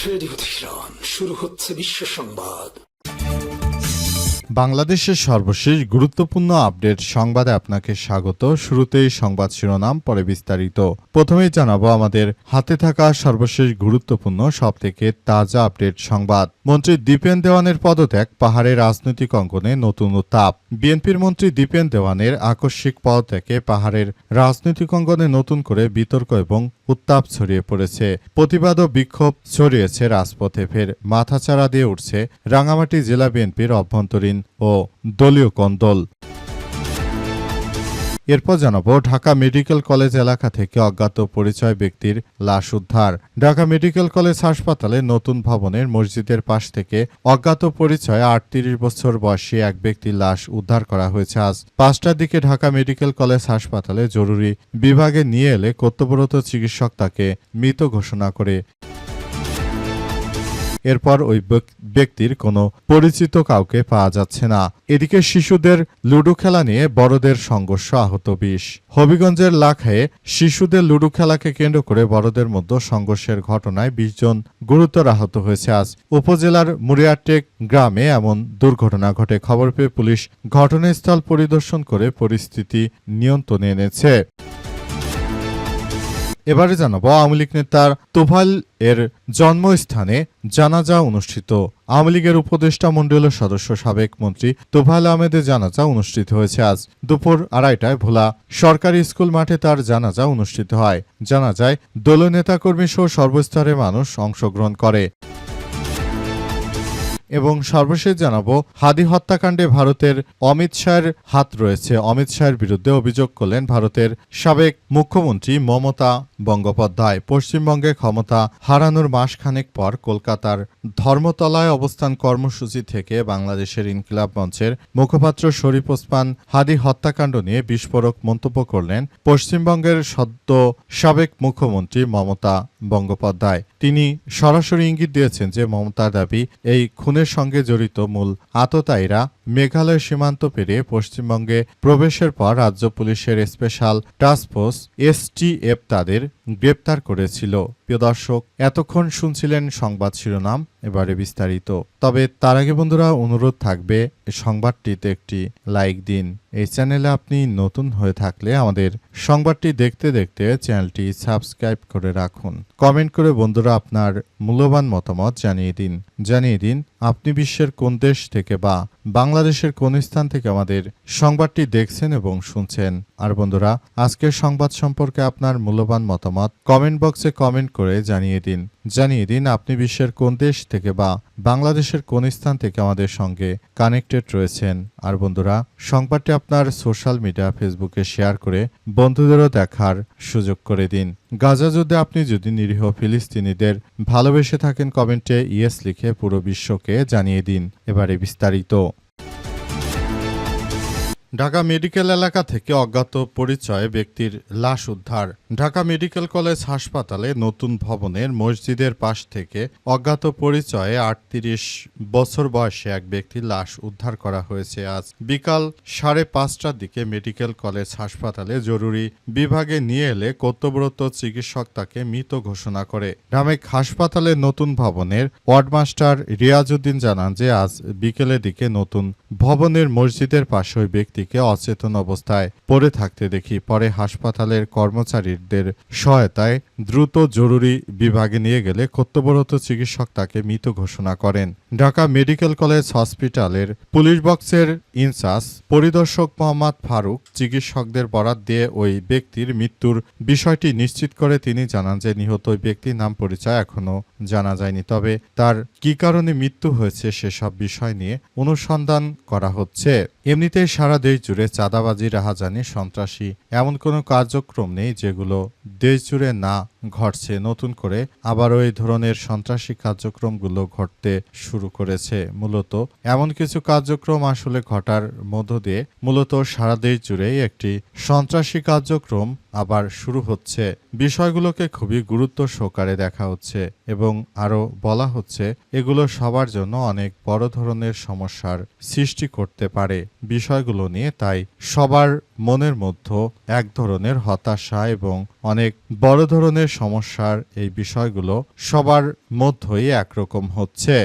Radio Tehran, শুরু হচ্ছে বিশ্ব সংবাদ। বাংলাদেশের সর্বশেষ গুরুত্বপূর্ণ আপডেট সংবাদে আপনাকে স্বাগত। শুরুতেই সংবাদ শিরোনাম, পরে বিস্তারিত। প্রথমেই জানাবো আমাদের হাতে থাকা সর্বশেষ গুরুত্বপূর্ণ সবথেকে তাজা আপডেট সংবাদ। মন্ত্রী দীপেন দেওয়ানের পদত্যাগ, পাহাড়ের রাজনৈতিক অঙ্গনে নতুন উত্তাপ। বিএনপির মন্ত্রী দীপেন দেওয়ানের আকস্মিক পদত্যাগে পাহাড়ের রাজনৈতিক অঙ্গনে নতুন করে বিতর্ক এবং উত্তাপ ছড়িয়ে পড়েছে। প্রতিবাদ ও বিক্ষোভ ছড়িয়েছে রাজপথে। ফের মাথাচাড়া দিয়ে উঠছে রাঙামাটি জেলা বিএনপির অভ্যন্তরীণ ও দলীয় কোন্দল। এরপর জানাবো ঢাকা মেডিকেল কলেজ এলাকা থেকে অজ্ঞাত পরিচয় ব্যক্তির লাশ উদ্ধার। ঢাকা মেডিকেল কলেজ হাসপাতালে নতুন ভবনের মসজিদের পাশ থেকে অজ্ঞাত পরিচয় ৩৮ বছর বয়সী এক ব্যক্তির লাশ উদ্ধার করা হয়েছে আজ ৫টার দিকে। ঢাকা মেডিকেল কলেজ হাসপাতালে জরুরি বিভাগে নিয়ে এলে কর্তব্যরত চিকিৎসক তাকে মৃত ঘোষণা করে। এরপর ওই ব্যক্তির কোনো পরিচিত কাউকে পাওয়া যাচ্ছে না। এদিকে শিশুদের লুডো খেলা নিয়ে বড়দের সংঘর্ষ, আহত ২০। হবিগঞ্জের লাখায়ে শিশুদের লুডো খেলাকে কেন্দ্র করে বড়দের মধ্যে সংঘর্ষের ঘটনায় ২০ জন গুরুতর আহত হয়েছে। আজ উপজেলার মুরিয়াটেক গ্রামে এমন দুর্ঘটনা ঘটে। খবর পেয়ে পুলিশ ঘটনাস্থল পরিদর্শন করে পরিস্থিতি নিয়ন্ত্রণে এনেছে। এবারে জানাবো আওয়ামী লীগ নেতার তোফাইল এর জন্মস্থানে জানাজা অনুষ্ঠিত। আওয়ামী লীগের উপদেষ্টা মণ্ডলীর সদস্য সাবেক মন্ত্রী তোফাইল আহমেদের জানাজা অনুষ্ঠিত হয়েছে। আজ দুপুর ২:৩০টায় ভোলা সরকারি স্কুল মাঠে তার জানাজা অনুষ্ঠিত হয়। জানাজায় দলীয় নেতাকর্মী সহ সর্বস্তরের মানুষ অংশগ্রহণ করে। এবং সর্বশেষ জানাবো হাদি হত্যাকাণ্ডে ভারতের অমিত শাহের হাত রয়েছে। অমিত শাহের বিরুদ্ধে অভিযোগ করলেন ভারতের সাবেক মুখ্যমন্ত্রী মমতা বন্দ্যোপাধ্যায়। পশ্চিমবঙ্গে ক্ষমতা হারানোর মাসখানেক পর কলকাতার ধর্মতলায় অবস্থান কর্মসূচি থেকে বাংলাদেশের ইনকিলাব মঞ্চের মুখপাত্র শরীফ ওসমান হাদি হত্যাকাণ্ড নিয়ে বিস্ফোরক মন্তব্য করলেন পশ্চিমবঙ্গের সদ্য সাবেক মুখ্যমন্ত্রী মমতা বন্দ্যোপাধ্যায়। তিনি সরাসরি ইঙ্গিত দিয়েছেন যে মমতার দাবি এই খুনের সঙ্গে জড়িত মূল আততায়ীরা মেঘালয় সীমান্ত পেরিয়ে পশ্চিমবঙ্গে প্রবেশের পর রাজ্য পুলিশের স্পেশাল টাস্কফোর্স STF তাদের গ্রেপ্তার করেছিল। প্রিয় দর্শক, এতক্ষণ শুনছিলেন সংবাদ শিরোনাম, এবারে বিস্তারিত। তবে তার আগে বন্ধুরা অনুরোধ থাকবে সংবাদটিতে একটি লাইক দিন। এই চ্যানেলে আপনি নতুন হয়ে থাকলে আমাদের সংবাদটি দেখতে দেখতে চ্যানেলটি সাবস্ক্রাইব করে রাখুন। কমেন্ট করে বন্ধুরা আপনার মূল্যবান মতামত জানিয়ে দিন আপনি বিশ্বের কোন দেশ থেকে বা বাংলাদেশের কোন স্থান থেকে আমাদের সংবাদটি দেখছেন এবং শুনছেন। আর বন্ধুরা, আজকের সংবাদ সম্পর্কে আপনার মূল্যবান মতামত কমেন্ট বক্সে কমেন্ট করে জানিয়ে দিন আপনি বিশ্বের কোন দেশ থেকে বা বাংলাদেশের কোন স্থান থেকে আমাদের সঙ্গে কানেক্টেড রয়েছেন। আর বন্ধুরা, সংবাদটি আপনার সোশ্যাল মিডিয়া ফেসবুকে শেয়ার করে বন্ধুদেরও দেখার সুযোগ করে দিন। গাজা যুদ্ধে আপনি যদি নিরীহ ফিলিস্তিনিদের ভালোবেসে থাকেন, কমেন্টে ইয়েস লিখে পুরো বিশ্বকে জানিয়ে দিন। এবারে বিস্তারিত। ঢাকা মেডিকেল এলাকা থেকে অজ্ঞাত পরিচয় ব্যক্তির লাশ উদ্ধার। ঢাকা মেডিকেল কলেজ হাসপাতালে নতুন ভবনের মসজিদের পাশ থেকে অজ্ঞাত পরিচয়ে ৩৮ বছর বয়সে এক ব্যক্তির লাশ উদ্ধার করা হয়েছে। আজ বিকাল ৫:৩০টার দিকে মেডিকেল কলেজ হাসপাতালে জরুরি বিভাগে নিয়ে এলে কর্তব্যরত চিকিৎসক তাকে মৃত ঘোষণা করে। ঢামেক হাসপাতালের নতুন ভবনের ওয়ার্ডমাস্টার রিয়াজউদ্দিন জানান যে আজ বিকেলের দিকে নতুন ভবনের মসজিদের পাশে ওই ব্যক্তি অচেতন অবস্থায় পড়ে থাকতে দেখি। পরে হাসপাতালের কর্মচারীদের সহায়তায় দ্রুত জরুরি বিভাগে নিয়ে গেলে কর্তব্যরত চিকিৎসক তাকে মৃত ঘোষণা করেন। ঢাকা মেডিকেল কলেজ হসপিটালের পুলিশ বক্সের ইনচার্জ পরিদর্শক মোহাম্মদ ফারুক চিকিৎসকদের বরাত দিয়ে ওই ব্যক্তির মৃত্যুর বিষয়টি নিশ্চিত করে তিনি জানান যে নিহত ওই ব্যক্তির নাম পরিচয় এখনো জানা যায়নি, তবে তার কি কারণে মৃত্যু হয়েছে সেসব বিষয় নিয়ে অনুসন্ধান করা হচ্ছে। এমনিতেই সারা দেশ জুড়ে চাঁদাবাজি, রাহাজানি, সন্ত্রাসী এমন কোনো কার্যক্রম নেই যেগুলো দেশ জুড়ে না ঘটছে। নতুন করে আবারও এই ধরনের সন্ত্রাসী কার্যক্রমগুলো ঘটতে শুরু করেছে। মূলত এমন কিছু কার্যক্রম আসলে ঘটার মধ্য দিয়ে মূলত সারা দেশ জুড়েই একটি সন্ত্রাসী কার্যক্রম আবার শুরু হচ্ছে। বিষয়গুলোকে খুবই গুরুত্ব সহকারে দেখা হচ্ছে এবং আরো বলা হচ্ছে এগুলো সবার জন্য অনেক বড় ধরনের সমস্যার সৃষ্টি করতে পারে। বিষয়গুলো নিয়ে তাই সবার মনের মধ্যে এক ধরনের হতাশা এবং অনেক বড় ধরনের সমস্যার এই বিষয়গুলো সবার মধ্যেই একরকম হচ্ছে।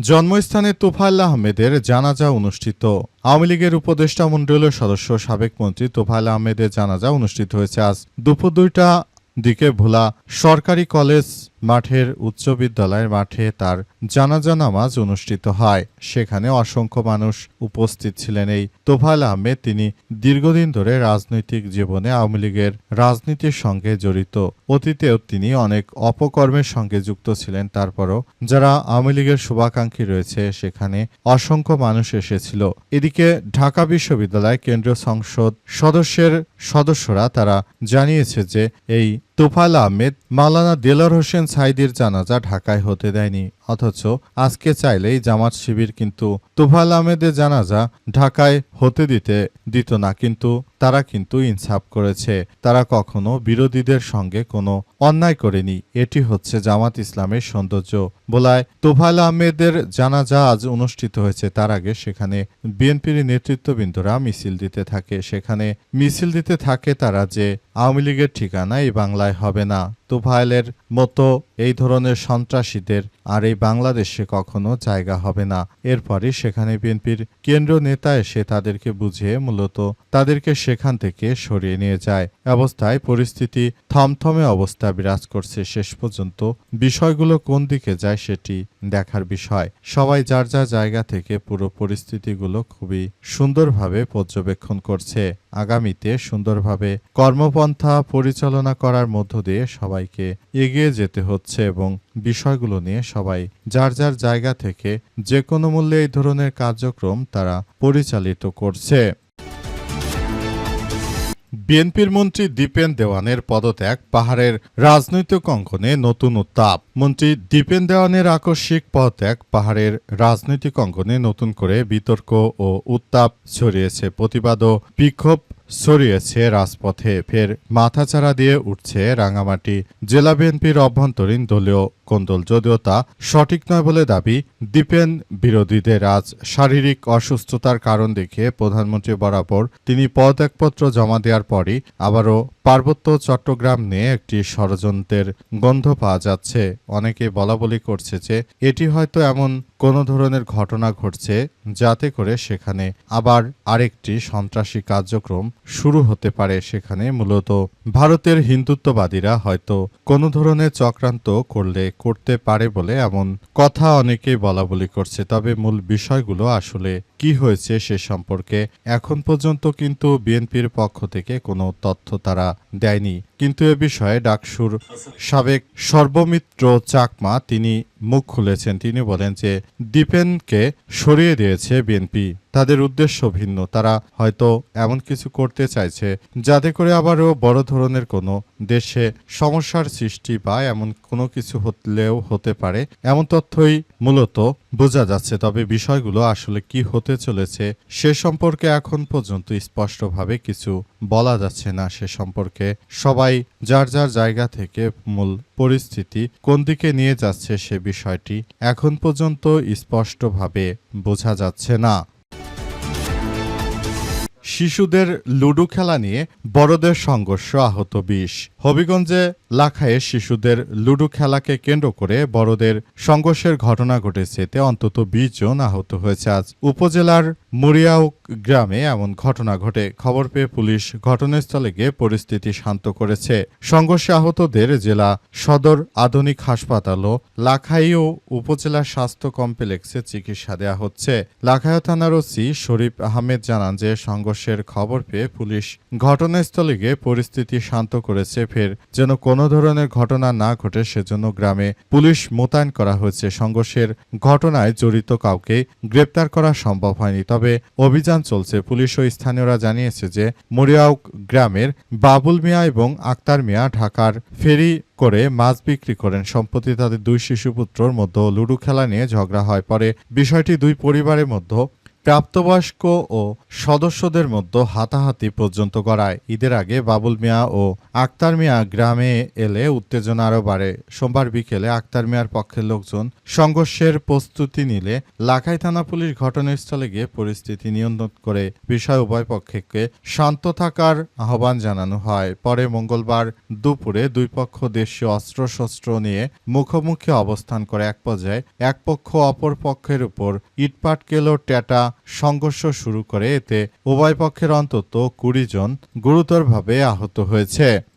জন্মস্থানে তোফায়েল আহমেদের জানাজা অনুষ্ঠিত। আওয়ামী লীগের উপদেষ্টা মণ্ডলীয় সদস্য সাবেক মন্ত্রী তোফায়েল আহমেদের জানাজা অনুষ্ঠিত হয়েছে আজ দুপুর 2টার দিকে ভোলা সরকারি কলেজ মাঠের উচ্চ বিদ্যালয়ের মাঠে তার জানাজা নামাজ অনুষ্ঠিত হয়। সেখানে অসংখ্য মানুষ উপস্থিত ছিলেন। এই তোফায়েল আহমেদ তিনি দীর্ঘদিন ধরে রাজনৈতিক জীবনে আওয়ামী লীগের রাজনীতির সঙ্গে জড়িত। অতীতেও তিনি অনেক অপকর্মের সঙ্গে যুক্ত ছিলেন। তারপরও যারা আওয়ামী লীগের শুভাকাঙ্ক্ষী রয়েছে সেখানে অসংখ্য মানুষ এসেছিল। এদিকে ঢাকা বিশ্ববিদ্যালয় কেন্দ্রীয় সংসদ সদস্যরা তারা জানিয়েছে যে এই তোফায়েল আহমেদ মাওলানা দেলোয়ার হোসেন সাঈদীর জানাজা ঢাকায় হতে দেয়নি, অথচ আজকে চাইলেই জামাত শিবির কিন্তু তোফায়েল আহমেদের জানাজা ঢাকায় হতে দিত না। কিন্তু তারা কিন্তু ইনসাফ করেছে। তারা কখনো বিরোধীদের সঙ্গে কোনো অন্যায় করেনি। এটি হচ্ছে জামাত ইসলামের সৌন্দর্য। বলায় তোফায়েল আহমেদের জানাজা আজ অনুষ্ঠিত হয়েছে। তার আগে সেখানে বিএনপির নেতৃত্ববৃন্দরা মিছিল দিতে থাকে তারা যে আওয়ামী লীগের ঠিকানা এই বাংলায় হবে না। তোফায়েলের মতো এই ধরনের সন্ত্রাসীদের আর এই বাংলাদেশে কখনো জায়গা হবে না। এরপরই সেখানে বিএনপির কেন্দ্রীয় নেতা এসে তাদেরকে বুঝিয়ে মূলত তাদেরকে সেখান থেকে সরিয়ে নিয়ে যায়। অবস্থায় পরিস্থিতি থমথমে অবস্থা বিরাজ করছে। শেষ পর্যন্ত বিষয়গুলো কোন দিকে যায় সেটি দেখার বিষয়। সবাই যার যার জায়গা থেকে পুরো পরিস্থিতিগুলো খুবই সুন্দরভাবে পর্যবেক্ষণ করছে। আগামীতে সুন্দরভাবে কর্মপন্থা পরিচালনা করার মধ্য দিয়ে সবাইকে এগিয়ে যেতে হচ্ছে এবং বিষয়গুলো নিয়ে সবাই যার যার জায়গা থেকে যে কোনো মূল্যে এই ধরনের কার্যক্রম তারা পরিচালিত করছে। বিএনপির মন্ত্রী দীপেন দেওয়ানের পদত্যাগ পাহাড়ের রাজনৈতিক অঙ্গনে নতুন উত্তাপ। মন্ত্রী দীপেন দেওয়ানের আকস্মিক পদত্যাগ পাহাড়ের রাজনৈতিক অঙ্গনে নতুন করে বিতর্ক ও উত্তাপ ছড়িয়েছে। প্রতিবাদ ও বিক্ষোভ ছড়িয়েছে রাজপথে। ফের মাথাচাড়া দিয়ে উঠছে রাঙামাটি জেলা বিএনপির অভ্যন্তরীণ দলীয় কোন্দল। যদিও তা সঠিক নয় বলে দাবি দীপেন বিরোধীদের। আজ শারীরিক অসুস্থতার কারণ দেখিয়ে প্রধানমন্ত্রী বরাবর তিনি পদত্যাগপত্র জমা দেওয়ার পরই আবারও পার্বত্য চট্টগ্রাম নিয়ে একটি ষড়যন্ত্রের গন্ধ পাওয়া যাচ্ছে। অনেকে বলাবলি করছে যে এটি হয়তো এমন কোনো ধরনের ঘটনা ঘটছে যাতে করে সেখানে আবার আরেকটি সন্ত্রাসী কার্যক্রম শুরু হতে পারে। সেখানে মূলত ভারতের হিন্দুত্ববাদীরা হয়তো কোনো ধরনের চক্রান্ত করতে পারে বলে এমন কথা অনেকেই বলাবলি করছে। তবে মূল বিষয়গুলো আসলে কি হয়েছে সে সম্পর্কে এখন পর্যন্ত কিন্তু বিএনপির পক্ষ থেকে কোনো তথ্য তারা দেয়নি। কিন্তু এ বিষয়ে ডাকসুর সাবেক সর্বমিত্র চাকমা তিনি মুখ খুলেছেন। তিনি বলেন যে দীপেনকে সরিয়ে দিয়েছে বিএনপি। তাদের উদ্দেশ্য ভিন্ন। তারা হয়তো এমন কিছু করতে চাইছে যাতে করে আবারও বড় ধরনের কোনো দেশে সমস্যার সৃষ্টি বা এমন কোনো কিছু হলেও হতে পারে, এমন তথ্যই মূলত বোঝা যাচ্ছে। তবে বিষয়গুলো আসলে কি হতে চলেছে সে সম্পর্কে এখন পর্যন্ত স্পষ্টভাবে কিছু বলা যাচ্ছে না। সে সম্পর্কে সবাই যার যার জায়গা থেকে মূল পরিস্থিতি কোন দিকে নিয়ে যাচ্ছে সে বিষয়টি এখন পর্যন্ত স্পষ্টভাবে বোঝা যাচ্ছে না। শিশুদের লুডো খেলা নিয়ে বড়দের সংঘর্ষ, আহত 20। হবিগঞ্জে লাখায়ে শিশুদের লুডো খেলাকে কেন্দ্র করে বড়দের সংঘর্ষের ঘটনা ঘটেছে। এতে অন্তত 20 জন আহত হয়েছে। আজ উপজেলার মুরিয়াউক গ্রামে এমন ঘটনা ঘটে। খবর পেয়ে পুলিশ ঘটনাস্থলে গিয়ে পরিস্থিতি শান্ত করেছে। সংঘর্ষে আহতদের জেলা সদর আধুনিক হাসপাতাল ও লাখাই ও উপজেলা স্বাস্থ্য কমপ্লেক্সে চিকিৎসা দেওয়া হচ্ছে। লাখাই থানার ওসি শরীফ আহমেদ জানান যে সংঘর্ষের খবর পেয়ে পুলিশ ঘটনাস্থলে গিয়ে পরিস্থিতি শান্ত করেছে। ফের যেন কোনো ধরনের ঘটনা না ঘটে সেজন্য গ্রামে পুলিশ মোতায়েন করা হয়েছে। সংঘর্ষের ঘটনায় জড়িত কাউকে গ্রেপ্তার করা সম্ভব হয়নি, তবে অভিযান চলছে। পুলিশ ও স্থানীয়রা জানিয়েছে যে মরিয়াউক গ্রামের বাবুল মিয়া এবং আক্তার মিয়া ঢাকার ফেরি করে মাছ বিক্রি করেন। সম্প্রতি তাদের 2 শিশুপুত্রর মধ্যে লুডো খেলা নিয়ে ঝগড়া হয়। পরে বিষয়টি 2 পরিবারের মধ্যে প্রাপ্তবয়স্ক ও সদস্যদের মধ্যে হাতাহাতি পর্যন্ত গড়ায়। ঈদের আগে বাবুল মিয়া ও আক্তার মিয়া গ্রামে এলে উত্তেজনা আরও বাড়ে। সোমবার বিকেলে আক্তার মিয়ার পক্ষের লোকজন সংঘর্ষের প্রস্তুতি নিলে লাখাই থানা পুলিশ ঘটনাস্থলে গিয়ে পরিস্থিতি নিয়ন্ত্রণ করে বিষয় উভয় পক্ষকে শান্ত থাকার আহ্বান জানানো হয়। পরে মঙ্গলবার দুপুরে দুই পক্ষ দেশীয় অস্ত্রশস্ত্র নিয়ে মুখোমুখি অবস্থান করে। এক পর্যায়ে এক পক্ষ অপর পক্ষের উপর ইটপাটকেল ও ট্যাটা সংঘর্ষ শুরু করে। এতে উভয় পক্ষের অন্তত 20 জন গুরুতরভাবে আহত হয়েছে।